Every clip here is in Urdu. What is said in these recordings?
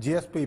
GSP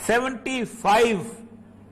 75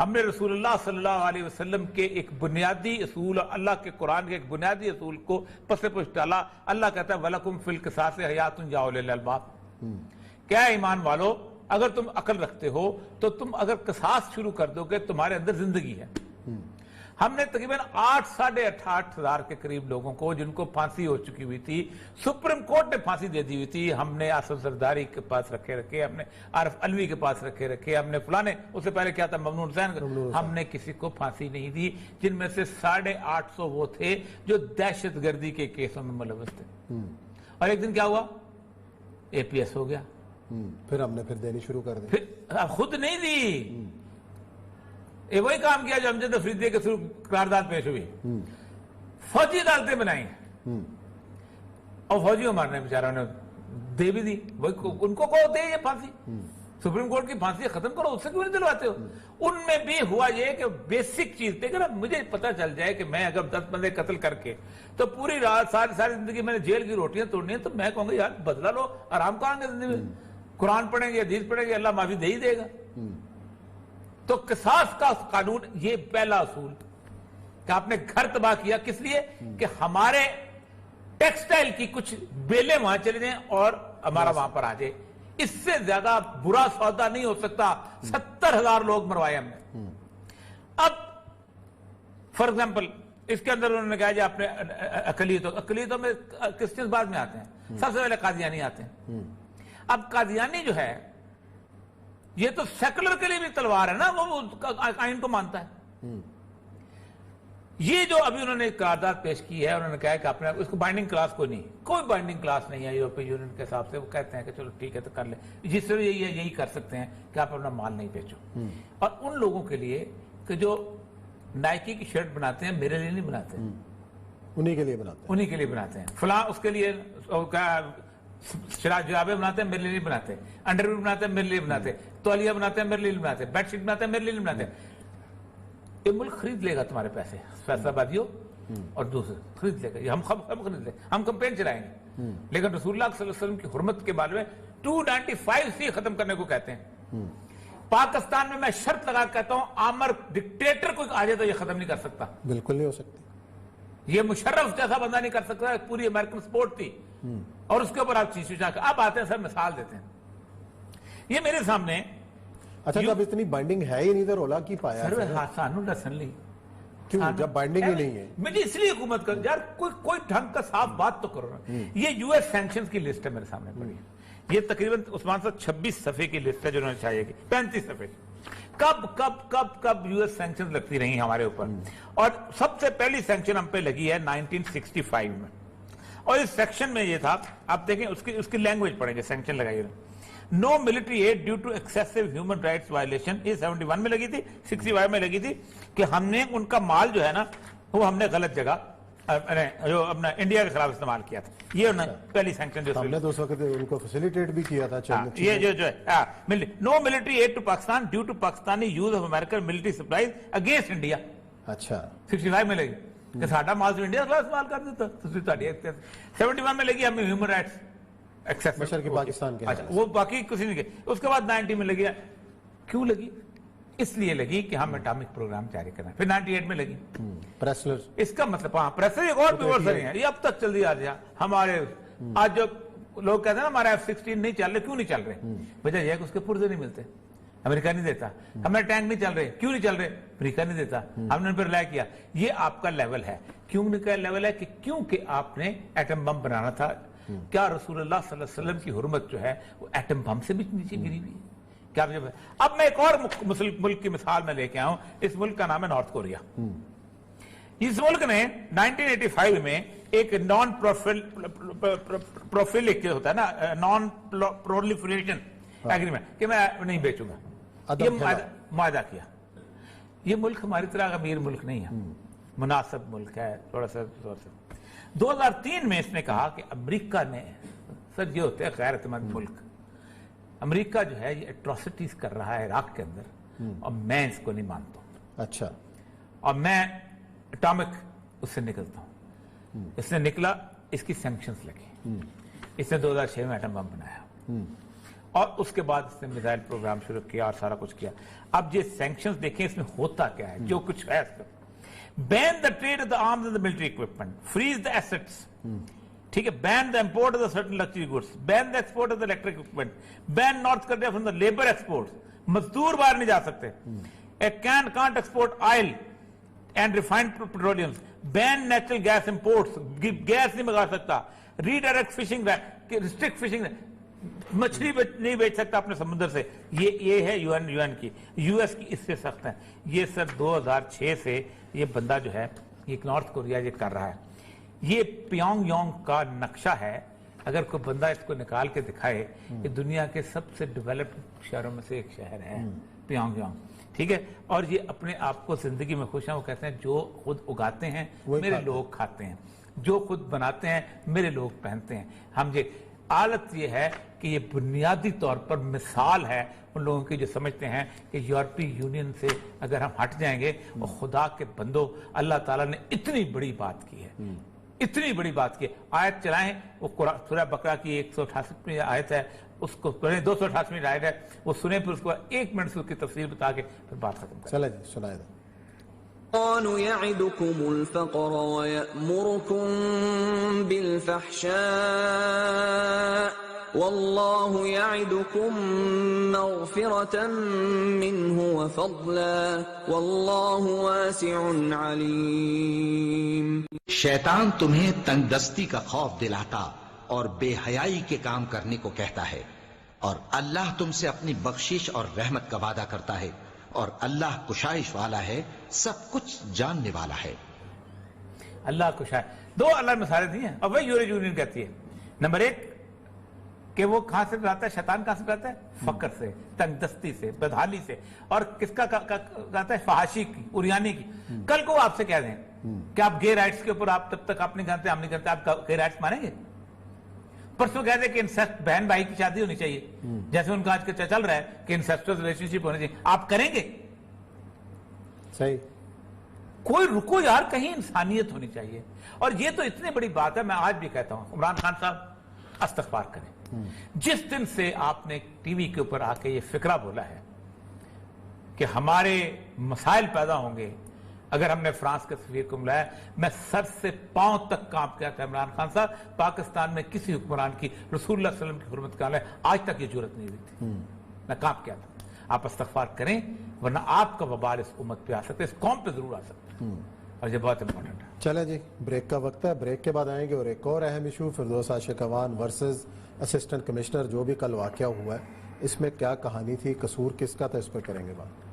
ہم نے رسول اللہ صلی اللہ علیہ وسلم کے ایک بنیادی اصول، اللہ کے قرآن کے ایک بنیادی اصول کو پس پش ڈالا. اللہ کہتا ہے وَلَكُمْ فِي الْقِصَاصِ حَيَاةٌ يَا أُولِي الْأَلْبَابِ. کیا ایمان والو، اگر تم عقل رکھتے ہو تو تم اگر قصاص شروع کر دو گے تمہارے اندر زندگی ہے. ہم نے تقریباً 8,500 کے قریب لوگوں کو جن کو پھانسی ہو چکی ہوئی تھی، سپریم کورٹ نے پھانسی دے دی ہوئی تھی، ہم نے آصف زرداری کے پاس رکھے، ہم نے عارف علوی کے پاس رکھے، ہم نے فلانے، اس سے پہلے کیا تھا ممنون حسین، ہم نے کسی کو پھانسی نہیں دی، جن میں سے 850 وہ تھے جو دہشت گردی کے کیسوں میں ملوث تھے. اور ایک دن کیا ہوا؟ APS ہو گیا. پھر ہم نے دینی شروع کر دی. پھر خود نہیں دی، وہی کام کیا جو امجد افریدی کے تھرو قرارداد پیش ہوئی. فوجی عدالتیں بنائی اور فوجیوں مارنے بیچاروں نے دے بھی دی. ان کو دے یہ پھانسی، سپریم کورٹ کی پھانسی ختم کرو، اس سے کیوں نہیں دلواتے ہو؟ ان میں بھی ہوا یہ کہ بیسک چیز تھے کہ مجھے پتا چل جائے کہ میں اگر 10 بندے قتل کر کے تو پوری رات ساری زندگی میں نے جیل کی روٹیاں توڑنی ہیں، تو میں کہوں گا یار بدلا لو، آرام کریں گے زندگی میں، قرآن پڑھیں گے، حدیث پڑھیں گے، اللہ معافی دے ہی دے گا. تو قصاص کا قانون یہ پہلا اصول کہ آپ نے گھر تباہ کیا، کس لیے کہ ہمارے ٹیکسٹائل کی کچھ بیلیں وہاں چلے جائیں اور ہمارا وہاں پر آ جائے. اس سے زیادہ برا سودا نہیں ہو سکتا. 70,000 لوگ مروائے ہم نے. اب فار ایگزامپل اس کے اندر انہوں نے کہا جی آپ نے اقلیتوں میں کرسچنز بعد میں آتے ہیں، سب سے پہلے قادیانی آتے ہیں. اب قادیانی جو ہے یہ تو سیکولر کے لیے بھی تلوار ہے نا، وہ آئین کو مانتا ہے. یہ جو ابھی انہوں نے قرارداد پیش کی ہے، انہوں نے کہا کہ آپ نے اس کو بائنڈنگ کلاس کو نہیں، کوئی بائنڈنگ کلاس نہیں ہے یورپی یونین کے حساب سے. وہ کہتے ہیں کہ چلو ٹھیک ہے تو کر لیں، جس سے یہی کر سکتے ہیں کہ آپ اپنا مال نہیں بیچو. اور ان لوگوں کے لیے کہ جو نائکی کی شرٹ بناتے ہیں میرے لیے نہیں بناتے، انہی کے لیے بناتے ہیں، فلاں اس کے لیے شراج جرابے بناتے ہیں میرے لیے نہیں بناتے، انڈر بناتے ہیں میرے لیے بناتے، تولیہ بناتے ہیں میرے لیے نہیں بناتے، بیڈ شیٹ بناتے ہیں میرے لیے نہیں بناتے. یہ ملک خرید لے گا تمہارے پیسے، فیصلہ بادیوں اور دوسرے خرید لے گا، ہم خرید لیں، ہم کمپین چلائیں گے. لیکن رسول اللہ صلی اللہ علیہ وسلم کی حرمت کے بارے میں 295C ختم کرنے کو کہتے ہیں. پاکستان میں شرط لگا کہتا ہوں عامر ڈکٹیٹر کوئی آ جائے تو یہ ختم نہیں کر سکتا. بالکل نہیں ہو سکتی. یہ مشرف جیسا بندہ نہیں کر سکتا. پوری امریکن سپورٹ تھی اور اس کے اوپر آپ چیز اب آتے ہیں سر مثال دیتے ہیں. یہ میرے سامنے اچھا جب اتنی بائنڈنگ ہے ہی نہیں تو رولا کی پایا سانو ڈسن لی کیوں جب بائنڈنگ ہی نہیں ہے؟ مجھے اس لیے حکومت کر یار کوئی ڈھنگ کا صاف بات تو کرو نا. یہ US سینکشنز کی لسٹ ہے میرے سامنے پڑی ہے. یہ تقریباً عثمان صاحب 26 صفحے کی لسٹ ہے جو انہوں نے چاہیے کی 35 صفحے. کب US سینکشنز لگتی رہی ہمارے اوپر. اور سب سے پہلی سینکشن ہم پہ لگی ہے 1965 میں. اور اس سیکشن میں یہ تھا، آپ دیکھیں اس کی لینگویج پڑھیں گے. سینکشن لگائی no military aid due to excessive human rights violation. یہ 71 میں لگی تھی، 65 میں لگی تھی کہ ہم نے ان کا مال جو ہے نا وہ ہم نے غلط جگہ جو اپنا انڈیا کے خلاف استعمال کیا تھا. یہ پہلی سینکشن جو ہم نے تو اس وقت ان کو فیسیلیٹیٹ بھی کیا تھا. یہ جو ہے no military aid to Pakistan due to Pakistani use of American military supplies against India. اچھا 65 میں لگی کہ ساڈا مال تو انڈیا کے خلاف استعمال کر دیتا. 71 میں لگی ہمیں ہیومن رائٹس مشرقی پاکستان کے. وہ باقی کسی نہیں گئے. اس کے بعد 90 میں لگی. کیوں لگی؟ اس لیے لگی کہ ہم اٹامک پروگرام جاری کرنا. پھر 98 میں لگی پریسلر. اس کا مطلب پریسلر ایک اور پیور سر ہے. یہ اب تک چل رہی ہے ہمارے. آج جو لوگ کہتے ہیں نا ہمارے F-16 نہیں چل رہے، کیوں نہیں چل رہے؟ وجہ یہ ہے کہ اس کے پرزے نہیں ملتے، امریکہ نہیں دیتا. ہمارے ٹینک نہیں چل رہے، کیوں نہیں چل رہے؟ امریکہ نہیں دیتا. ہم نے پھر ریلائی کیا. یہ آپ کا لیول ہے. کیوں نہیں کا لیول ہے کہ کیونکہ آپ نے ایٹم بم بنانا تھا. کیا رسول اللہ صلی اللہ علیہ وسلم کی حرمت جو ہے وہ ایٹم بم سے بھی نیچے گری ہوئی ہے؟ کیا اب میں ایک اور ملک کی مثال میں لے کے آؤں. اس ملک کا نام ہے نارتھ کوریا. اس ملک نے 1985 میں ایک نان پروفیلک ہوتا ہے نا، نان پرولیفریشن ایگریمنٹ کہ میں نہیں بیچوں گا، یہ معاہدہ کیا. یہ ملک ہماری طرح امیر ملک نہیں ہے، مناسب ملک ہے تھوڑا سا. 2003 میں اس نے کہا کہ امریکہ نے، سر یہ ہوتے ہیں غیرت مند ملک، امریکہ جو ہے یہ اٹراسٹیز کر رہا ہے عراق کے اندر اور میں اس کو نہیں مانتا ہوں. اچھا. اور میں اٹامک اس سے نکلتا ہوں. اس نے نکلا، اس کی سینکشنز لگی. اس نے 2006 میں ایٹم بم بنایا اور اس کے بعد اس نے میزائل پروگرام شروع کیا اور سارا کچھ کیا. اب یہ سینکشنز دیکھیں اس میں ہوتا کیا ہے, جو کچھ ہے اس میں. Ban the trade of the arms and the military equipment, freeze the assets, ٹھیک ہے, ban the import of the certain luxury goods, ban the export of the electric equipment, ban North Korea from the labour exports, مزدور باہر نہیں جا سکتے, can't export oil and refined petroleum, ban natural gas imports, gas نہیں منگا سکتا, ریڈائریکٹ فشنگ, ریسٹرکٹ فشنگ, مچھلی نہیں بیچ سکتا اپنے سمندر سے. یہ ہے یو این کی. یو ایس کی اس سے سخت ہے. یہ سر 2006 سے یہ بندہ جو ہے یہ نارتھ کوریا یہ کر رہا ہے. یہ پیونگ یانگ کا نقشہ ہے. اگر کوئی بندہ اس کو نکال کے دکھائے, یہ دنیا کے سب سے ڈیولپڈ شہروں میں سے ایک شہر ہے پیونگ یانگ, ٹھیک ہے. اور یہ اپنے آپ کو زندگی میں خوش ہیں. وہ کہتے ہیں جو خود اگاتے ہیں میرے لوگ کھاتے ہیں, جو خود بناتے ہیں میرے لوگ پہنتے ہیں. ہم یہ حالت یہ ہے کہ یہ بنیادی طور پر مثال ہے ان لوگوں کی جو سمجھتے ہیں کہ یورپی یونین سے اگر ہم ہٹ جائیں گے. اور خدا کے بندو, اللہ تعالیٰ نے اتنی بڑی بات کی ہے, اتنی بڑی بات کی. آیت چلائیں, وہ سورہ بقرہ کی 188 آیت ہے, اس کو 288 آیت ہے, وہ سنیں, پھر اس کو 1 منٹ سے اس کی تفسیر بتا کے پھر بات ختم کریں. چلیں جی, سنائے دیں. الشيطان يعدكم الفقر ويأمركم بالفحشاء والله يعدكم مغفرة منه وفضلا والله واسع عليم. شیطان تمہیں تنگ دستی کا خوف دلاتا اور بے حیائی کے کام کرنے کو کہتا ہے, اور اللہ تم سے اپنی بخشش اور رحمت کا وعدہ کرتا ہے, اور اللہ کشائش والا ہے, سب کچھ جاننے والا ہے. اللہ کشائش. 2 اللہ مثالیں دی ہیں, اور وہی یونین کہتی ہے. نمبر 1 کہ وہ کہاں سے لاتا ہے, شیطان کہاں سے لاتا ہے, فقر سے, تنگ دستی سے, بدحالی سے, اور کس کا کہتا ہے, فحاشی کی, اریانی کی. کل کو آپ سے کہہ دیں کہ آپ گے رائٹس کے اوپر آپ تب تک آپ نہیں جانتے, ہم نہیں کرتے, آپ گے رائٹس مانیں گے؟ پرسوں کہتے ہیں کہ انسیسٹ بہن بھائی کی شادی ہونی چاہیے, جیسے ان کا آج چل رہا ہے کہ انسیسٹر ریلیشن شپ ہونا چاہیے, آپ کریں گے؟ صحیح. کوئی رکو یار, کہیں انسانیت ہونی چاہیے. اور یہ تو اتنی بڑی بات ہے, میں آج بھی کہتا ہوں, عمران خان صاحب استغفار کریں. جس دن سے آپ نے ٹی وی کے اوپر آ کے یہ فکرہ بولا ہے کہ ہمارے مسائل پیدا ہوں گے اگر ہم نے فرانس کے سفیر کو ملایا, میں سر سے پاؤں تک کام کیا تھا عمران خان صاحب, پاکستان میں کسی حکمران کی رسول اللہ صلی اللہ علیہ وسلم کی حرمت کا آج تک یہ جرت نہیں ہوئی تھی. میں کام کیا تھا. آپ استغفار کریں, ورنہ آپ کا وبال اس امت پہ آ سکتا ہے, اس قوم پہ ضرور آ سکتا ہے, اور یہ بہت امپورٹنٹ ہے. چلیں جی, بریک کا وقت ہے. بریک کے بعد آئیں گے اور ایک اور اہم issue, Firdous Ashiq Awan versus assistant commissioner, جو بھی کل واقعہ ہوا ہے, اس میں کیا کہانی تھی, قصور کس کا تھا, اس پر کریں گے بات.